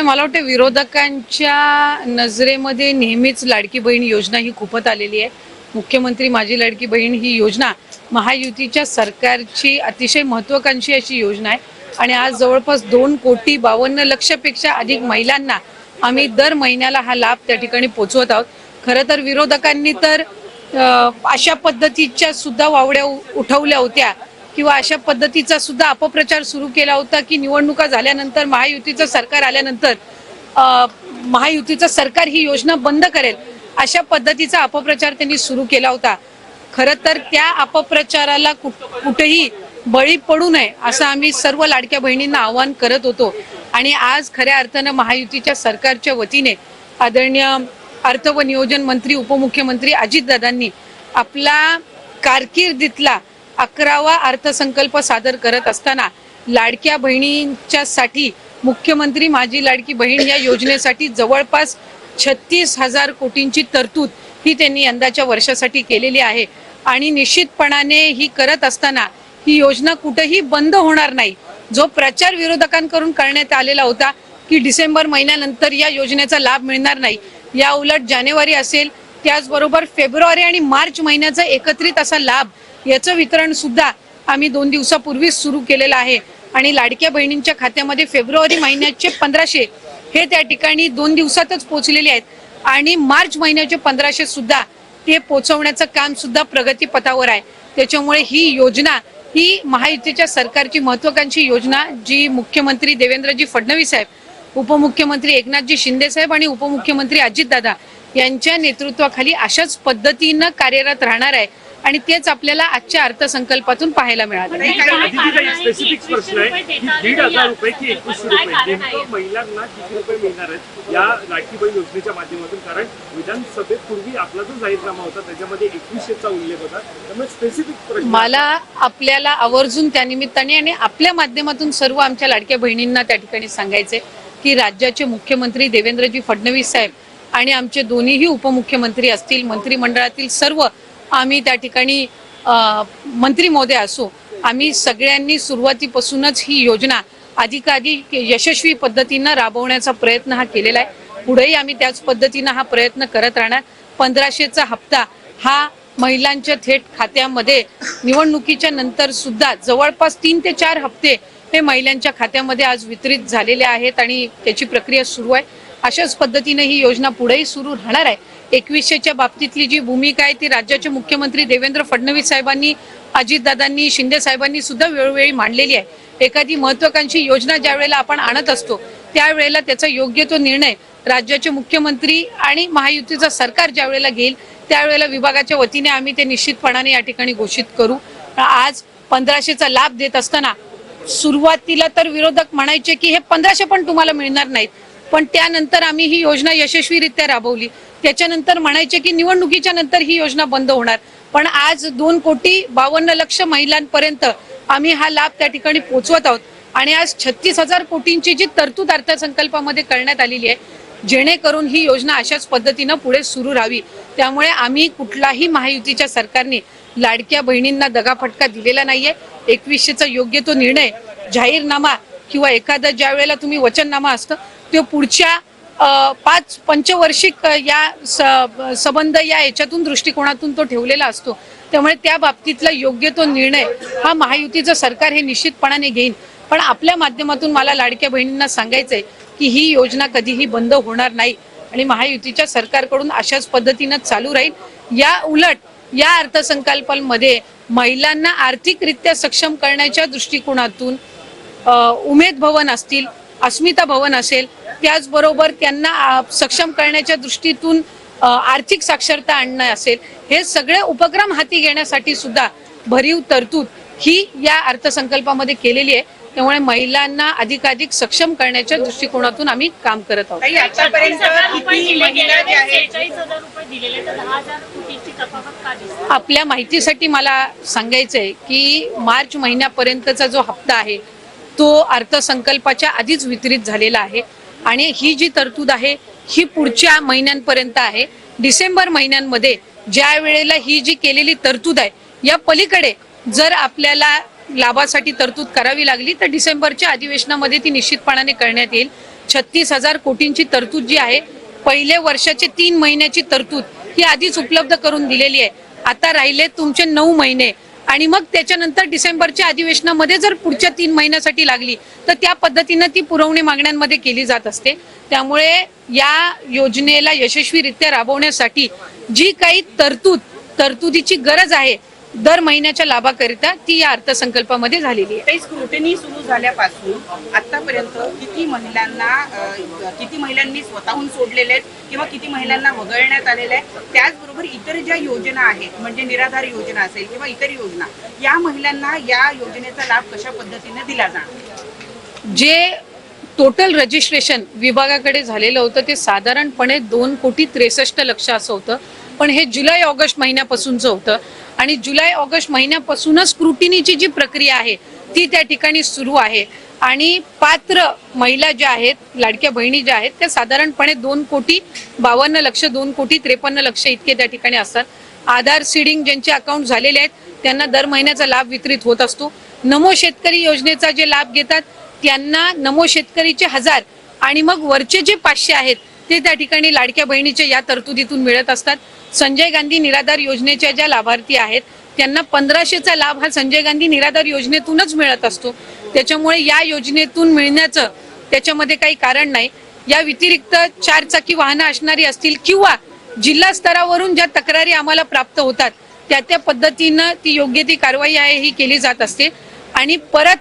मला वाटतं विरोधकांच्या नजरेमध्ये नेहमीच लाडकी बहीण योजना ही खूपच आलेली आहे। मुख्यमंत्री माझी लाडकी बहीण ही योजना महायुतीच्या सरकारची अतिशय महत्त्वाकांक्षी अशी योजना आहे आणि आज जवळपास 2,52,00,000पेक्षा अधिक महिलांना आम्ही दर महिन्याला हा लाभ त्या ठिकाणी पोहोचवत आहोत। खरं तर विरोधकांनी तर अशा पद्धतीच्या सुद्धा वावड्या उठवल्या होत्या किंवा अशा पद्धतीचा सुद्धा अपप्रचार सुरू केला होता की निवडणुका झाल्यानंतर महायुतीचं सरकार आल्यानंतर महायुतीचं सरकार ही योजना बंद करेल, अशा पद्धतीचा अपप्रचार त्यांनी सुरू केला होता। खरं तर त्या अपप्रचाराला कुठेही बळी पडू नये असं आम्ही सर्व लाडक्या बहिणींना आवाहन करत होतो आणि आज खऱ्या अर्थानं महायुतीच्या सरकारच्या वतीने आदरणीय अर्थ व नियोजन मंत्री उपमुख्यमंत्री अजितदादांनी आपला कारकिर्दीतला 11वा अर्थसंकल्प सादर करत असताना लाडक्या बहिणींच्यासाठी मुख्यमंत्री माझी लाडकी बहीण या योजनेसाठी जवळपास 36,000 कोटींची तरतूद ही त्यांनी यंदाच्या वर्षासाठी केलेली आहे आणि निश्चितपणाने ही करत असताना ही योजना कुठेही बंद होणार नाही। जो प्रचार विरोधकांकडून करण्यात आलेला होता की डिसेंबर महिन्यानंतर या योजनेचा लाभ मिळणार नाही, या उलट जानेवारी असेल त्याचबरोबर फेब्रुवारी आणि मार्च महिन्याचा एकत्रित असा लाभ याचं वितरण सुद्धा आम्ही 2 दिवसापूर्वी सुरू केलेलं आहे आणि लाडक्या बहिणींच्या खात्यामध्ये फेब्रुवारी महिन्याचे 1500 हे त्या ठिकाणी 2 दिवसातच पोहोचलेले आहेत आणि मार्च महिन्याचे 1500 सुद्धा ते पोहोचवण्याचं काम सुद्धा प्रगतीपथावर आहे। त्याच्यामुळे ही योजना ही महायुतीच्या सरकारची महत्त्वाकांक्षी योजना जी मुख्यमंत्री देवेंद्रजी फडणवीस साहेब, उपमुख्यमंत्री एकनाथजी शिंदे साहेब आणि उपमुख्यमंत्री अजितदादा यांच्या नेतृत्वाखाली अशाच पद्धतीनं कार्यरत राहणार आहे आणि तेच आपल्याला आजच्या अर्थसंकल्पातून पाहायला मिळालं। स्पेसिफिक प्रश्न आहे की 1,500 रुपये की 2100 रुपये नेमकं महिलांना किती रुपये मिळणार आहेत या लाडकी बहीण योजनेच्या माध्यमातून? कारण विधानसभेत पूर्वी आपला जो जाहीरनामा होता त्याच्यामध्ये 2100चा उल्लेख होता, त्यामुळे स्पेसिफिक प्रश्न मला आपल्याला आवर्जून त्यानिमित्ताने आणि आपल्या माध्यमातून सर्व आमच्या लाडक्या बहिणींना त्या ठिकाणी सांगायचे की राज्याचे मुख्यमंत्री देवेंद्रजी फडणवीस साहेब आणि आमचे दोन्हीही उपमुख्यमंत्री असतील, मंत्रिमंडळातील सर्व आम्ही त्या ठिकाणी मंत्री महोदय असो, आम्ही सगळ्यांनी सुरुवातीपासूनच ही योजना अधिकाधिक यशस्वी पद्धतीनं राबवण्याचा प्रयत्न हा केलेला आहे। पुढेही आम्ही त्याच पद्धतीनं हा प्रयत्न करत राहणार। 1500चा हप्ता हा महिलांच्या थेट खात्यामध्ये निवडणुकीच्या नंतर सुद्धा जवळपास 3 ते 4 हप्ते हे महिलांच्या खात्यामध्ये आज वितरित झालेले आहेत आणि त्याची प्रक्रिया सुरू आहे। अशाच पद्धतीने ही योजना पुढेही सुरू राहणार आहे। 2100च्या बाबतीतली जी भूमिका आहे ती राज्याचे मुख्यमंत्री देवेंद्र फडणवीस साहेबांनी, अजितदादांनी, शिंदे साहेबांनी सुद्धा वेळोवेळी मांडलेली आहे। एखादी महत्त्वाकांक्षी योजना ज्या वेळेला आपण आणत असतो त्यावेळेला त्याचा योग्य तो निर्णय राज्याचे मुख्यमंत्री आणि महायुतीचं सरकार ज्या वेळेला घेईल त्यावेळेला विभागाच्या वतीने आम्ही ते निश्चितपणाने या ठिकाणी घोषित करू। आज 1500चा लाभ देत असताना सुरुवातीला तर विरोधक म्हणायचे की हे 1500 पण तुम्हाला मिळणार नाहीत, पण त्यानंतर आम्ही ही योजना यशस्वीरित्या राबवली। त्याच्यानंतर म्हणायचे की निवडणुकीच्या नंतर ही योजना बंद होणार, पण आज 2,52,00,000 महिलांपर्यंत आम्ही हा लाभ त्या ठिकाणी पोहोचवत आहोत आणि आज 36,000 कोटींची जी तरतूद अर्थसंकल्पामध्ये करण्यात आलेली आहे जेणेकरून ही योजना अशाच पद्धतीनं पुढे सुरू राहावी। त्यामुळे आम्ही कुठलाही महायुतीच्या सरकारने लाडक्या बहिणींना दगाफटका दिलेला नाहीये। 2100चा योग्य तो निर्णय जाहीरनामा किंवा एखादा ज्या वेळेला तुम्ही वचननामा असतं तो पुढच्या 5 पंचवार्षिक या संबंध या याच्यातून दृष्टिकोनातून तो ठेवलेला असतो। त्यामुळे त्या बाबतीतला योग्य तो निर्णय हा महायुतीचं सरकार हे निश्चितपणाने घेईन। पण आपल्या माध्यमातून मला लाडक्या बहिणींना सांगायचंय की ही योजना कधीही बंद होणार नाही आणि महायुतीच्या सरकारकडून अशाच पद्धतीनं चालू राहील। या उलट या अर्थसंकल्पामध्ये महिलांना आर्थिकरित्या सक्षम करण्याच्या दृष्टिकोनातून उमेद भवन असतील, अस्मिता भवन असेल, त्याचबरोबर त्यांना सक्षम करण्याच्या दृष्टीतून आर्थिक साक्षरता आणणं असेल, हे सगळे उपक्रम हाती घेण्यासाठी सुद्धा भरीव तरतूद ही या अर्थसंकल्पामध्ये केलेली आहे। त्यामुळे महिलांना अधिकाधिक सक्षम करण्याच्या दृष्टिकोनातून आम्ही काम करत आहोत। आपल्या माहितीसाठी मला सांगायचंय की मार्च महिन्यापर्यंतचा जो हप्ता आहे तो अर्थसंकल्पाच्या आधीच वितरित झालेला आहे आणि ही जी तरतूद आहे ही पुढच्या महिन्यांपर्यंत आहे। डिसेंबर महिन्यांमध्ये ज्या वेळेला ही जी केलेली तरतूद आहे या पलीकडे जर आपल्याला लाभासाठी तरतूद करावी लागली तर डिसेंबरच्या अधिवेशनामध्ये ती निश्चितपणाने करण्यात येईल। 36,000 कोटींची तरतूद जी आहे, पहिले वर्षाचे 3 महिन्याची तरतूद ही आधीच उपलब्ध करून दिलेली आहे. आता राहिले तुमचे 9 महिने आणि मग त्याच्यानंतर डिसेंबरच्या अधिवेशनामध्ये जर पुढच्या 3 महिन्यासाठी लागली तर त्या पद्धतीनं ती पुरवणी मागण्यांमध्ये केली जात असते. त्यामुळे या योजनेला यशस्वीरित्या राबवण्यासाठी जी काही तरतुदीची गरज आहे दर महिन्याच्या लाभाकरिता, ती या अर्थसंकल्पामध्ये झालेली आहे. काही स्क्रुटिनी सुरू झाल्यापासून आतापर्यंत किती महिलांनी स्वतःहून सोडलेले आहेत किंवा किती महिलांना वगळण्यात आलेले आहे, त्याचबरोबर इतर ज्या योजना आहेत म्हणजे निराधार योजना असेल किंवा इतर योजना, या महिलांना या योजनेचा लाभ कशा पद्धतीने दिला जाणार? जे टोटल रजिस्ट्रेशन विभागाकडे झालेलं होतं ते साधारणपणे 2,63,00,000 असं होतं. पण हे जुलै ऑगस्ट महिन्यापासूनचं होतं आणि जुलै ऑगस्ट महिन्यापासूनच स्क्रुटिनीची जी प्रक्रिया आहे ती त्या ठिकाणी सुरू आहे. आणि पात्र महिला ज्या आहेत, लाडक्या बहिणी ज्या आहेत, त्या साधारणपणे 2,52,00,000 2,53,00,000 इतके त्या ठिकाणी असतात. आधार सीडिंग ज्यांचे अकाउंट झालेले आहेत त्यांना दर महिन्याचा लाभ वितरित होत असतो. नमो शेतकरी योजनेचा जे लाभ घेतात त्यांना नमो शेतकरीचे 1,000 आणि मग वरचे जे 500 आहेत ते त्या ठिकाणी लाडक्या बहिणीचे या तरतुदीतून मिळत असतात. संजय गांधी निराधार योजनेच्या ज्या लाभार्थी आहेत त्यांना 1,500चा लाभ हा संजय गांधी निराधार योजनेतूनच मिळत असतो. त्याच्यामुळे या योजनेतून मिळण्याचं त्याच्यामध्ये काही कारण नाही. या व्यतिरिक्त 4 चाकी वाहनं असणारी असतील किंवा जिल्हा स्तरावरून ज्या तक्रारी आम्हाला प्राप्त होतात त्या पद्धतीनं ती योग्य ती कारवाई आहे ही केली जात असते. आणि परत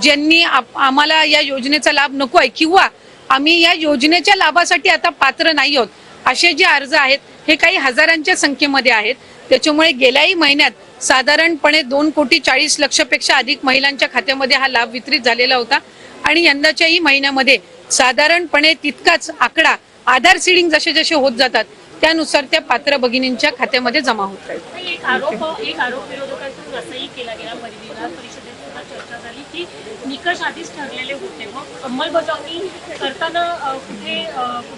ज्यांनी आम्हाला या योजनेचा लाभ नको आहे किंवा आम्ही या योजनेच्या लाभासाठी आता पात्र नाही आहोत असे जे अर्ज आहेत हे काही हजारांच्या संख्येमध्ये आहेत. त्याच्यामुळे गेल्याही महिन्यात साधारणपणे 2,40,00,000 पेक्षा अधिक महिलांच्या खात्यामध्ये हा लाभ वितरित झालेला होता आणि यंदाच्याही महिन्यामध्ये साधारणपणे तितकाच आकडा आधार सीडिंग जसे जसे होत जातात त्यानुसार त्या पात्र भगिनींच्या खात्यामध्ये जमा होत राहील. एक आरोप विरोधकांकडून असंही केला गेला, विधान परिषदेत सुद्धा चर्चा झाली की निकष आधीच ठरलेले होते, मग अंमलबजावणी करताना कुठे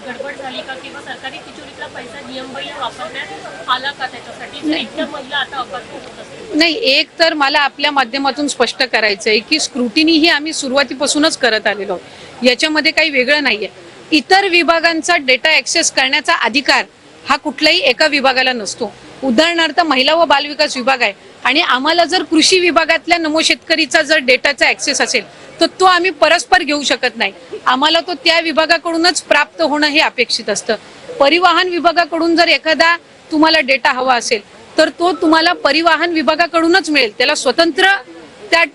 गडबड झाली का किंवा सरकारी तिजोरीतला पैसा नियमबाह्य वापरण्यात आला का त्याच्यासाठी, जर इतक्या महिला आता अपात्र होत असतील? नाही, एक तर मला आपल्या माध्यमातून स्पष्ट करायचं आहे की स्क्रुटिनी ही आम्ही सुरुवातीपासूनच करत आलेलो आहोत, याच्यामध्ये काही वेगळं नाहीये. इतर विभागांचा डेटा ऍक्सेस करण्याचा अधिकार हा कुठल्याही एका विभागाला नसतो. उदाहरणार्थ महिला व बालविकास विभाग आहे आणि आम्हाला जर कृषी विभागातल्या नमो शेतकरीचा जर डेटाचा ऍक्सेस असेल तर तो आम्ही परस्पर घेऊ शकत नाही. आम्हाला तो त्या विभागाकडूनच प्राप्त होणं हे अपेक्षित असतं. परिवहन विभागाकडून जर एखादा तुम्हाला डेटा हवा असेल तर तो तुम्हाला परिवहन विभागाकडूनच मिळेल. त्याला स्वतंत्र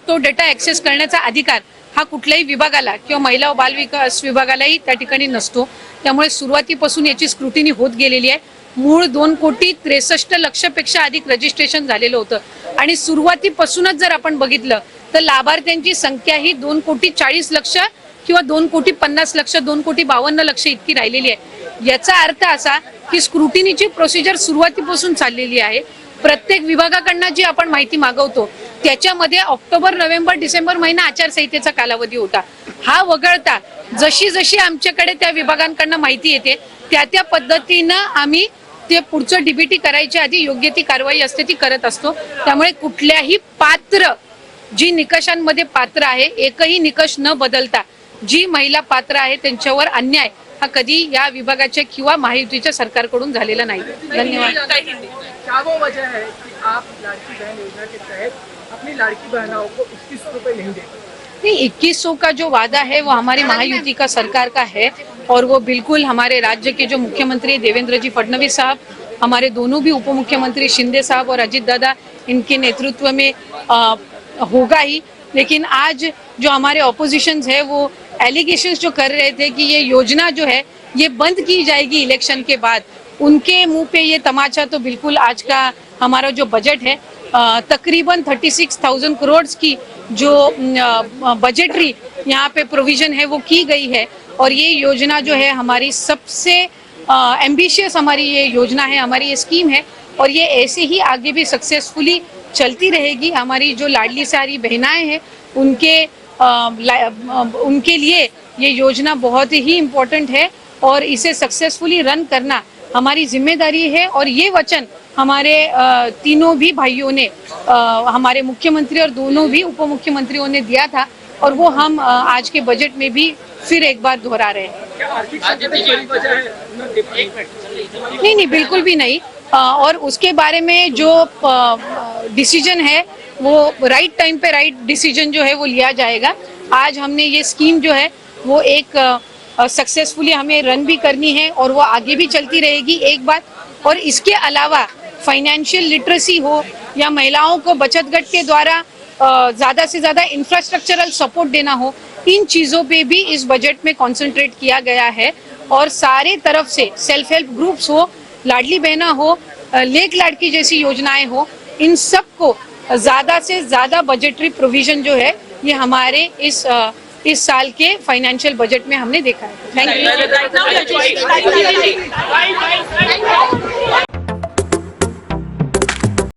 तो डेटा ऍक्सेस करण्याचा अधिकार हा कुठल्याही विभागाला किंवा महिला व बालविकास विभागालाही त्या ठिकाणी नसतो. त्यामुळे सुरुवातीपासून याची स्क्रुटिनी होत गेलेली आहे. मूळ 2,63,00,000 पेक्षा अधिक रजिस्ट्रेशन झालेलं होतं आणि सुरुवातीपासूनच जर आपण बघितलं तर लाभार्थ्यांची संख्या ही 2,40,00,000 किंवा 2,50,00,000 2,52,00,000 इतकी राहिलेली आहे. याचा अर्थ असा की स्क्रुटिनीची प्रोसिजर सुरुवातीपासून चाललेली आहे. प्रत्येक विभागाकडनं जी आपण माहिती मागवतो त्याच्यामध्ये ऑक्टोबर, नोव्हेंबर, डिसेंबर महिना आचारसंहितेचा कालावधी होता. हा वगळता जशी जशी आमच्याकडे त्या विभागांकडनं माहिती येते त्या पद्धतीनं आम्ही ते पुढचं डीबीटी करायच्या आधी योग्य ती कारवाई असते ती करत असतो. त्यामुळे कुठल्याही पात्र जी निकषांमध्ये पात्र आहे एकही निकष न बदलता जी महिला पात्र आहे त्यांच्यावर अन्याय हा कधी या विभागाच्या किंवा महायुतीच्या सरकारकडून झालेला नाही. धन्यवाद. क्या वो वजह है कि आप लाड़की बहन योजना के तहत अपनी लाड़की बहनों को 21 रुपए नहीं देते? नहीं, 2100 का जो वादा है वो हमारी महायुति का सरकार का है और वो बिल्कुल हमारे राज्य के जो मुख्यमंत्री देवेंद्र जी फडणवीस साहब, हमारे दोनों भी उप मुख्यमंत्री शिंदे साहब और अजित दादा इनके नेतृत्व में होगा ही. लेकिन आज जो हमारे ऑपोजिशन है वो एलिगेशंस जो कर रहे थे कि ये योजना जो है ये बंद की जाएगी इलेक्शन के बाद, उनके मुंह पे ये तमाचा तो बिल्कुल आज का हमारा जो बजट है तकरीबन 36,000 करोड़ की जो बजटरी यहाँ पे प्रोविजन है वो की गई है. और ये योजना जो है हमारी सबसे एम्बिशियस हमारी ये योजना है, हमारी ये स्कीम है और ये ऐसे ही आगे भी सक्सेसफुली चलती रहेगी. हमारी जो लाडली सारी बहनाएं हैं उनके लिए ये योजना बहुत ही इम्पोर्टेंट है और इसे सक्सेसफुली रन करना हमारी जिम्मेदारी है. और ये वचन हमारे तीनों भी भाइयों ने, हमारे मुख्यमंत्री और दोनों भी उप मुख्यमंत्रियों ने दिया था और वो हम आज के बजट में भी फिर एक बार दोहरा रहे हैं। क्या आर्थिक संकट एक बड़ी वजह है? नहीं, बिल्कुल भी नहीं। और उसके बारे में जो डिसीजन है वो राइट टाइम पे राइट डिसीजन जो है वो लिया जाएगा। आज हमने ये स्कीम जो है वो एक सक्सेसफुली हमें रन भी करनी है और वो आगे भी चलती रहेगी एक बात। और इसके अलावा फाइनेंशियल लिटरेसी हो या महिलाओं को बचत गट के द्वारा ज़्यादा से ज़्यादा इंफ्रास्ट्रक्चरल सपोर्ट देना हो, इन चीज़ों पे भी इस बजट में कॉन्सेंट्रेट किया गया है। और सारे तरफ से सेल्फ हेल्प ग्रुप्स हो, लाडली बहना हो, लेक लाडकी जैसी योजनाएं हो, इन सबको ज़्यादा से ज़्यादा बजटरी प्रोविजन जो है ये हमारे इस साल के फाइनेंशियल बजट में हमने देखा है। Thank you.